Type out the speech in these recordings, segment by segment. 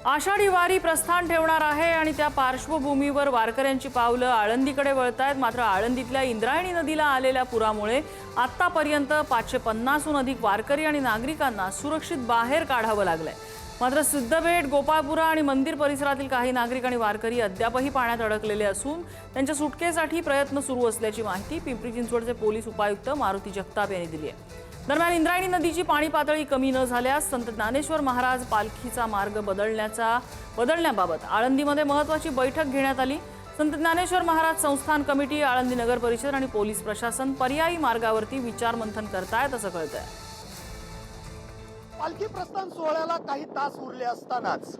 आषाढी वारी प्रस्थान ठेवणार आहे आणि त्या पार्श्वभूमीवर वारकऱ्यांची पावलं आळंदीकडे वळतायत। मात्र आळंदीतल्या इंद्रायणी नदीला आलेल्या पुरामुळे आतापर्यंत 550हून अधिक वारकरी आणि नागरिकांना सुरक्षित बाहेर काढावं लागलंय। मात्र सिद्धबेट, गोपाळपुरा आणि मंदिर परिसरातील काही नागरिक आणि वारकरी अद्यापही पाण्यात अडकलेले असून त्यांच्या सुटकेसाठी प्रयत्न सुरू असल्याची माहिती पिंपरी चिंचवडचे पोलीस उपायुक्त मारुती जगताप यांनी दिली आहे। दरम्यान इंद्रायणी नदीची पाणी पातळी कमी न झाल्यास संत ज्ञानेश्वर महाराज पालखीचा मार्ग बदलण्याबाबत आळंदीमध्ये महत्त्वाची बैठक घेण्यात आली। संत ज्ञानेश्वर महाराज संस्थान कमिटी, आळंदी नगर परिषद आणि पोलीस प्रशासन पर्यायी मार्गावरती विचारमंथन करतायत असं कळतंय। पालखी प्रस्थान सोहळ्याला काही तास उरले असतानाच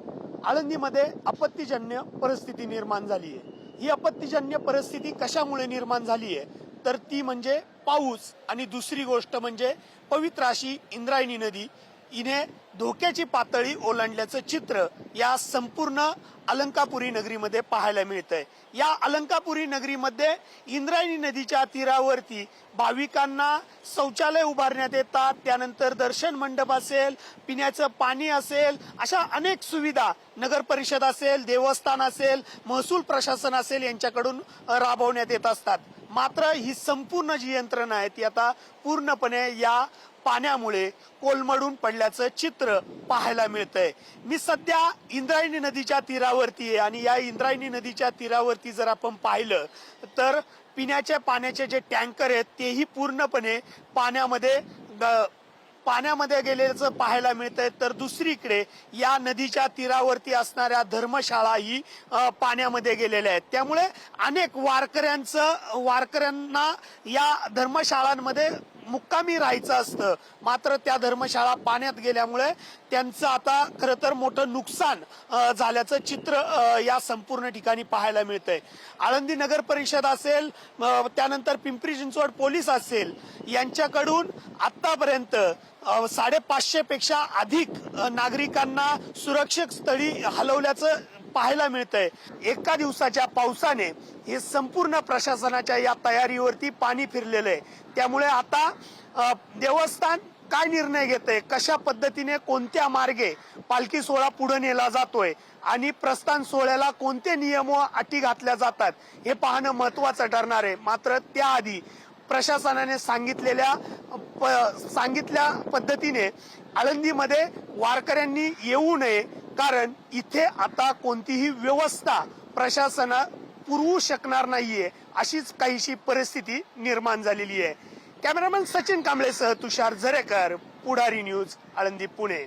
आळंदीमध्ये आपत्तीजन्य परिस्थिती निर्माण झाली आहे। ही आपत्तीजन्य परिस्थिती कशामुळे निर्माण झाली आहे तर ती म्हणजे पाऊस आणि दुसरी गोष्ट म्हणजे पवित्र अशी इंद्रायणी नदी हिने धोक्याची पातळी ओलांडल्याचं चित्र या संपूर्ण अलंकापुरी नगरीमध्ये पाहायला मिळतंय। या अलंकापुरी नगरीमध्ये इंद्रायणी नदीच्या तीरावरती भाविकांना शौचालय उभारण्यात येतात, त्यानंतर दर्शन मंडप असेल, पिण्याचं पाणी असेल, अशा अनेक सुविधा नगर परिषद असेल, देवस्थान असेल, महसूल प्रशासन असेल यांच्याकडून राबवण्यात येत असतात। मात्र ही संपूर्ण जी यंत्रणा आहे ती आता पूर्णपणे या पाण्यामुळे कोलमडून पडल्याचं चित्र पाहायला मिळतंय। मी सध्या इंद्रायणी नदीच्या तीरावरती आहे आणि या इंद्रायणी नदीच्या तीरावरती जर आपण पाहिलं तर पिण्याच्या पाण्याचे जे टँकर आहेत तेही पूर्णपणे पाण्यामध्ये गेलेलं पाहायला मिळतंय। तर दुसरीकडे या नदीच्या तीरावरती असणाऱ्या धर्मशाळा ही पाण्यामध्ये गेलेल्या आहेत। त्यामुळे अनेक वारकऱ्यांना या धर्मशाळांमध्ये मुक्कामी राहायचं असतं, मात्र त्या धर्मशाळा पाण्यात गेल्यामुळे त्यांचं आता खरं तर मोठं नुकसान झाल्याचं चित्र या संपूर्ण ठिकाणी पाहायला मिळतंय। आळंदी नगर परिषद असेल, त्यानंतर पिंपरी चिंचवड पोलीस असेल यांच्याकडून आतापर्यंत 550 पेक्षा अधिक नागरिकांना सुरक्षित स्थळी हलवल्याचं पाहायला मिळतंय। एका दिवसाच्या पावसाने हे संपूर्ण प्रशासनाच्या या तयारीवरती पाणी फिरलेलं आहे। त्यामुळे आता देवस्थान काय निर्णय घेतंय, कशा पद्धतीने कोणत्या मार्गे पालखी सोहळा पुढे नेला जातोय आणि प्रस्थान सोहळ्याला कोणते नियम व अटी घातल्या जातात हे पाहणं महत्त्वाचं ठरणार आहे। मात्र त्याआधी प्रशासनाने सांगितल्या पद्धतीने आळंदीमध्ये वारकऱ्यांनी येऊ नये, कारण इथे आता कोणतीही व्यवस्था प्रशासन पुरवू शकणार नाहीये, अशीच काहीशी परिस्थिती निर्माण झालेली आहे। कॅमेरामॅन सचिन कांबळेसह तुषार झरेकर, पुढारी न्यूज, आळंदी, पुणे।